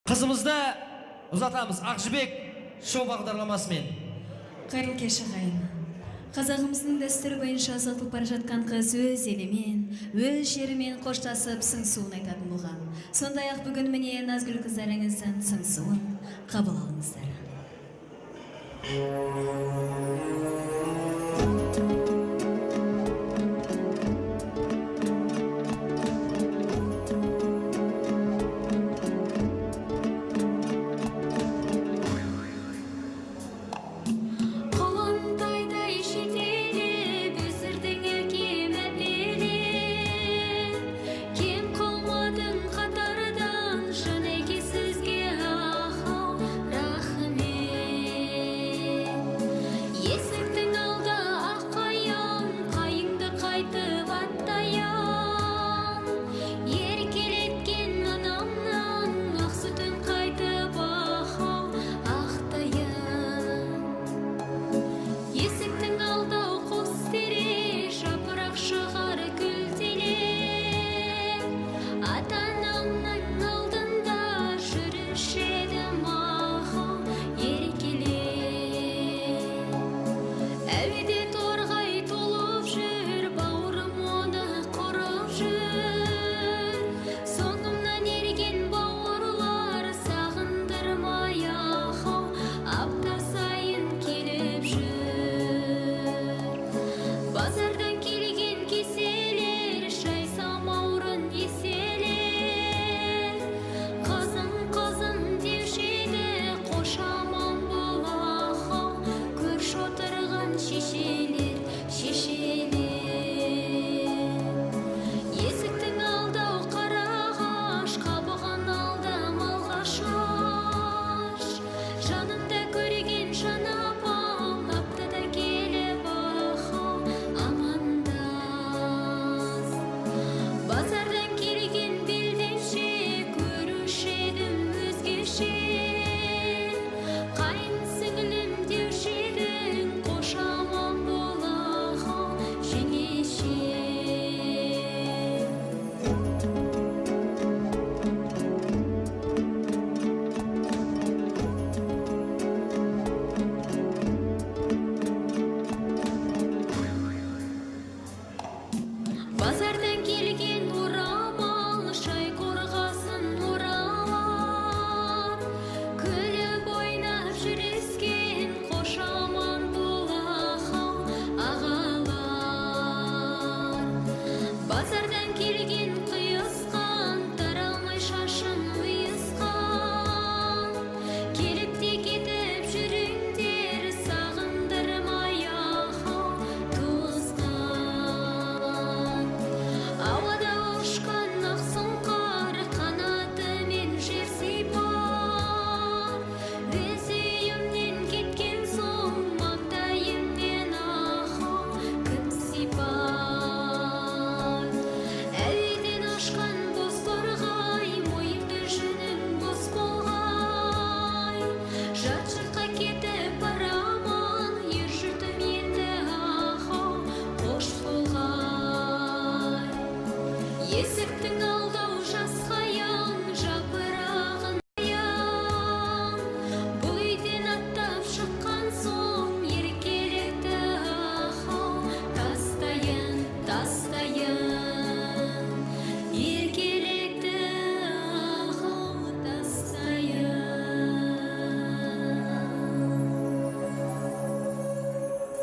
Қызымызды ұзатамыз Ақжібек шоу бағдарламасымен. Қайырлы кеш ағайын. Қазағымыздың дәстүрі бойынша ұзатылып бара жатқан қыз өз елімен, өз жерімен қоштасып сыңсуын айтатын болған. Сондай-ақ бүгін міне Назгүл қыздарыңыздың сыңсуын қабыл алыңыздар.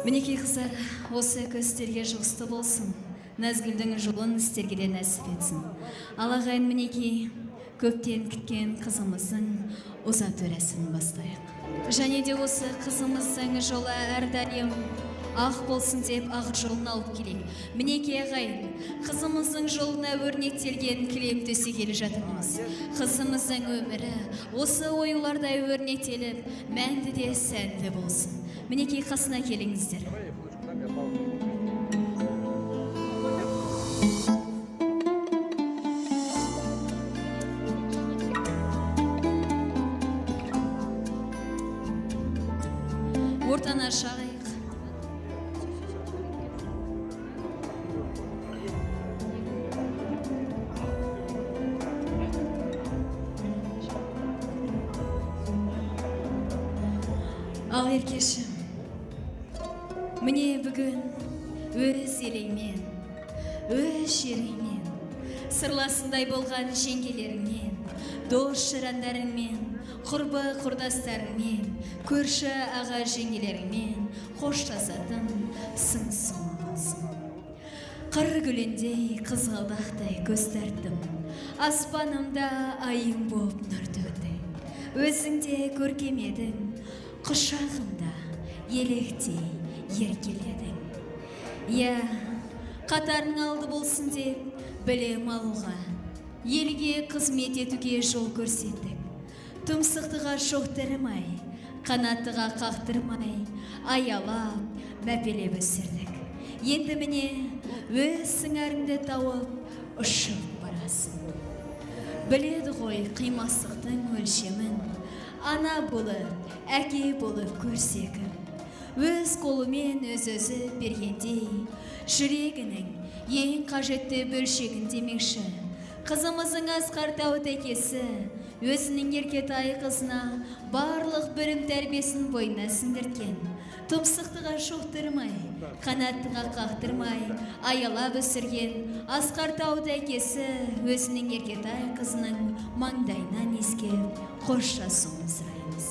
Мінекей қыздар, осы көстерге жұғысты болсын. Назгүлдің жолын істерге де нәсіп етсін. Ал ағайын, мінекей көптен күткен қызымыздың ұзату рәсімін бастайық. Және де осы қызымыздың жолы әрдайым ақ болсын деп ақ жолын алып келейік. Мінекей ағайын, қызымыздың жолына өрнектелген кілем төсегелі жатырмыз. Қызымыздың өмірі осы оюлардай өрнектеліп, мәнді де сәнді болсын. Мінекей қасына келіңіздер. Ортаны шағайық. Ал еркешім, міне бүгін өз еліңмен, өз жеріңмен, сырласындай болған жеңгелеріңмен, дос жарандарыңмен, құрбы құрдастарыңмен, көрші аға жеңгелеріңмен қоштасатын сың-сыңы болсын. Қыр гүліндей қызғалдақтай көз тарттым, аспанымда айың боп нұр төгді. Өзіңде көркем едің, құшағымда електей еркеледің. Я, қатарың алды болсын деп білем алуға, елге қызмет етуге жол көрсеттік. Тұмсықтыға шоқтырмай, қанаттыға қақтырмай, аялап, мәпелеп өсірдік. Енді міне өз сыңарыңды тауып, ұшып барасың. Біледі ғой қимастықтың өлшемін, ана болып, әке болып көрсекім. Өз қолымен өз-өзі бергендей, жүрегінің ең қажетті бөлшегін демекші. Қызымыздың Асқар Тауыт әкесі өзінің еркетай қызына барлық білім тәрбиесін бойына сіңдірткен. Тұмсықтыға шоқтырмай, қанаттыға қақтырмай, аялап өсірген Асқар Тауыт әкесі өзінің еркетай қызының маңдайынан иіскеп қоштасуын сұраймыз.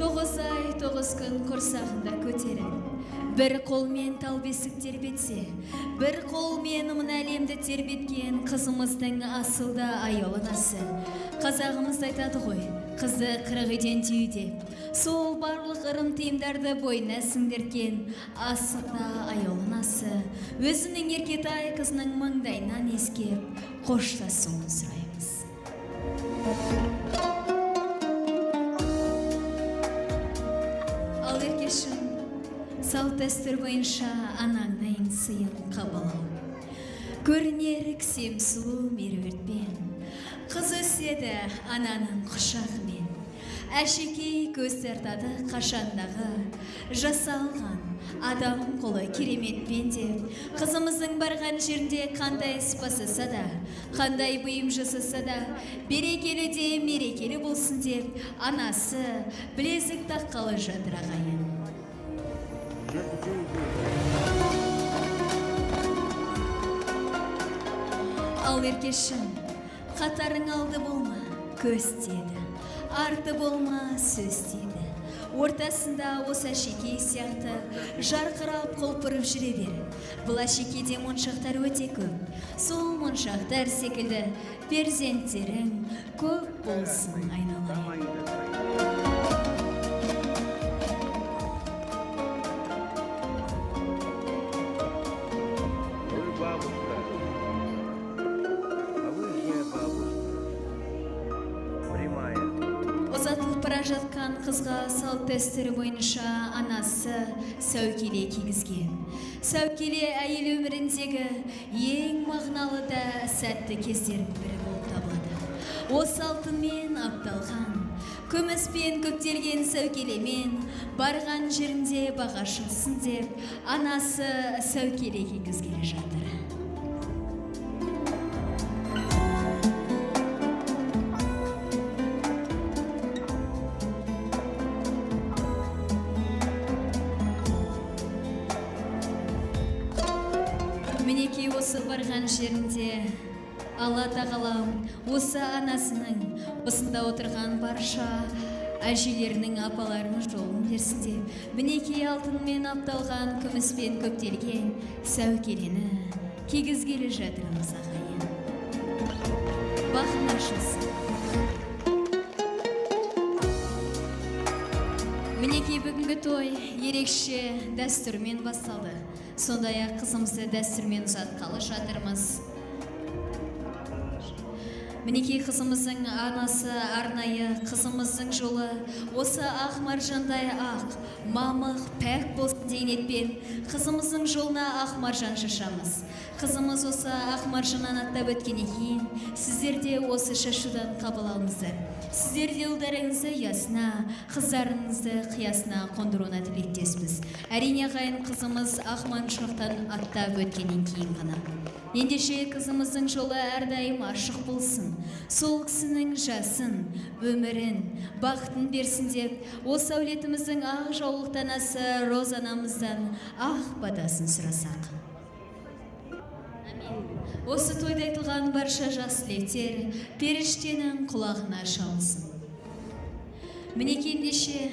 9 ай 9 күн құрсағында көтеріп, бір қолмен тал бесік тербетсе, бір қолмен мына әлемді тербеткен қызымыздың асылда аяулы анасы. Қазағымыз айтады ғой, қызы 40 үйден түйе деп. Сол барлық ырым тиымдарды бойына сіңдірген асылда аяулы анасы өзінің еркетай қызының маңдайынан иіскеп қоштасуын сұраймыз. Ал еркешім, салт дәстүр бойынша анаңның сыйын қабылау. Көрінер кісем сұлу меруертпен, қыз өседі ананың құшағымен. Әшекей көз тартады қашандағы, жасалған адам қолы кереметпен деп. Қызымыздың барған жерінде қандай іс басаса да, қандай бұйым жасаса да, берекелі де мерекелі болсын деп, анасы білезік таққалы жатыр ағайын. Ал еркешім, қатарың алды болма, көз теді, арты болма, сөз теді. Ортасында осы әшекей сияқты жарқырап құлпырып жүре бер. Бұл әшекейде моншақтар өте көп. Сол моншақтар секілді перзенттерің көп болсын айналайын. Ұзатылып бара жатқан қызға салт дәстүрі бойынша анасы сәукеле кигізген. Сәукеле әйел өміріндегі ең мағыналы да сәтті кездердің бірі болып табылады. Осы алтынмен апталған, күміспен көптелген сәукелемен барған жерінде баға шығсын деп, анасы сәукеле кигізгелі жатыр. Мінекей осы барған жерінде Алла тағалам осы анасының, осында отырған барша әжелерінің, апаларының жолын берсін деп, мінекей алтынмен апталған, күміспен көптелген сәукелені кигізгелі жатырмыз ағайын. Бақын ашылсын. Мінекей бүгінгі той ерекше дәстүрмен басталды. Сондай-ақ қызымызды дәстүрмен ұзатқалы жатырмыз. Мінекей қызымыздың анасы арнайы қызымыздың жолы осы ақ маржандай ақ, мамық, пәк болсын деген етпен қызымыздың жолына ақ маржан шашамыз. Қызымыз осы ақ маржаннан аттап өткеннен кейін сіз сіздер де осы шашудан қабыл алыңыздар. Сіздер де ұлдарыңызды ұясына, қыздарыңызды қиясына қондыруына тілектеспіз. Әрине ағайын қызымыз Ақман шоқтан аттап өткеннен кейін ғана. Ендеше қызымыздың жолы әрдайым ашық болсын. Сол кісінің жасын, өмірін, бақытын берсін деп, осы әулетіміздің ақ жаулықтан асы Розанамыздан ақ батасын сұрасақ. Осы тойда айтылған барша жас тілектер періштенің құлағына шалсын. Мінекей ендеше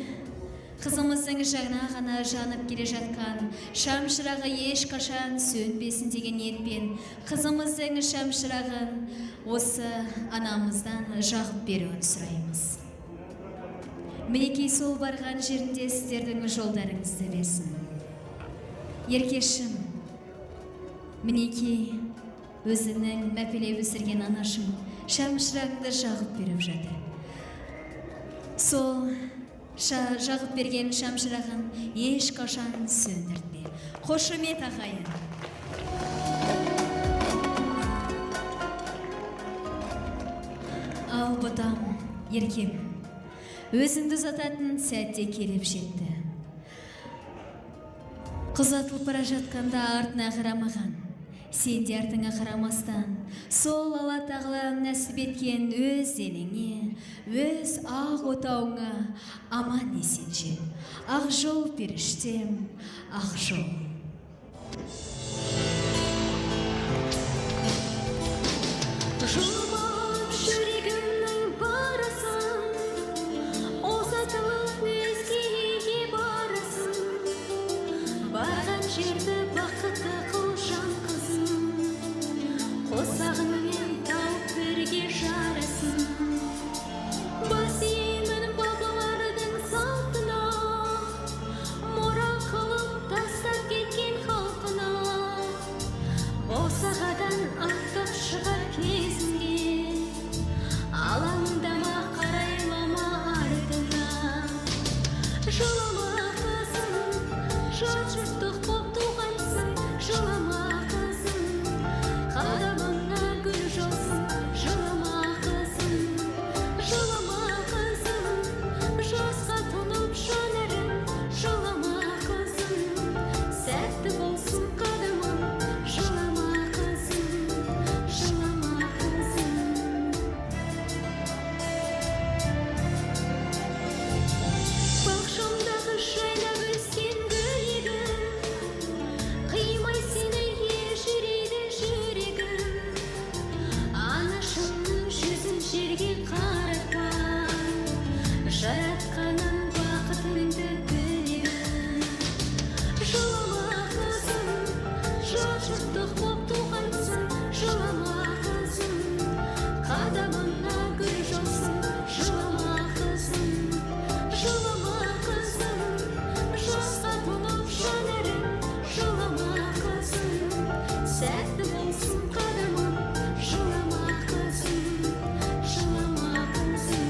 қызымыздың жағына ғана жанып келе жатқан шамшырағы ешқашан сөнбесін деген ниетпен қызымыздың шамшырағын осы анамыздан жағып беруін сұраймыз. Мінекей сол барған жерінде сіздердің жолдарыңызды берсін. Еркешім, мінекей өзінің мәпелеп өсірген анашым шамшырағыңды жағып беріп жатыр. Сол жағып берген шамшырағын ешқашан сөндіртпе. Қошемет ағайын. Ал бұтам, еркем, өзіңді ұзататын сәтте келіп жетті. Қыз атылып бара жатқанда артына қарамаған, сен де артыңа қарамастан, сол Алла тағала нәсіп еткен өз еліңе, өз ақ отауыңа аман есен жет. Ақ жол періштем, ақ жол. Жылмап жүрегімнің барасын, ұзатылып өзгеге барасын. Барған жерді бақытты қыл жан қызым, қосағыңмен тауып бірге жарасын. Бас иемін бабалардың салтына, мұра қылып тастап кеткен халқына. Босағадан аттап шығар кезінде, алаңдама қарайлама артына. Жылама қызым, жат жұрттық боп туғансың. Жылама қызым, қадамыңа гүл жаусын. Жылама қызым, жылама қызым, жасқа тұнып жанарың. Жылама қызым, сәтті болсын қадамың. Жылама қызым, жылама қызым. Бақшамдағы жайнап өскен гүл егін, қимай сені ежірейді жүрегім. Анашымның жүзін жерге қаратпай, жаратқанын бақытыңды тілеймін. Жылама қызым, жат жұрттық боп туғансың. Жылама қызым, қадамыңа гүл жаусын. Жылама қызым, жылама қызым, жасқа толып жанарың. Жылама қызым, сәтті болсын қадамың. Жылама қызым, жылама қызым.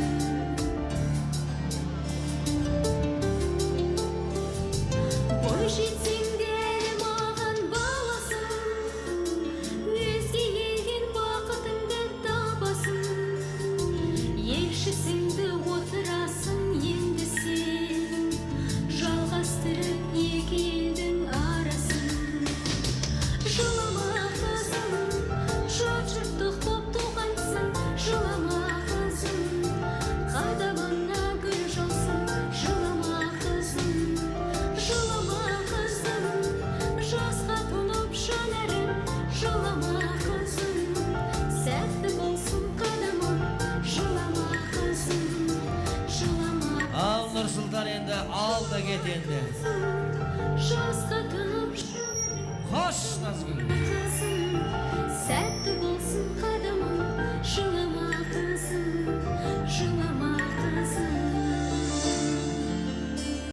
Бой жетсең де әлі маған баласың, өзге елден бақытыңды табасың. Елшісіңді отырасың енді сен, жалғастырып екі елдің арасын. Жылама қызым, жат жұрттық боп туғансың. Жылама қызым, қадамыңа гүл жаусын. Жылама қызым, жылама қызым, жасқа толып жанарың. Жылама қызым, сәтті болсын қадамың. Жылама қызым, жылама Ал Нұрсұлтан енді ал да кет енді. жасқа толып жанарың. Қош Назгүл. Қызым, сәтті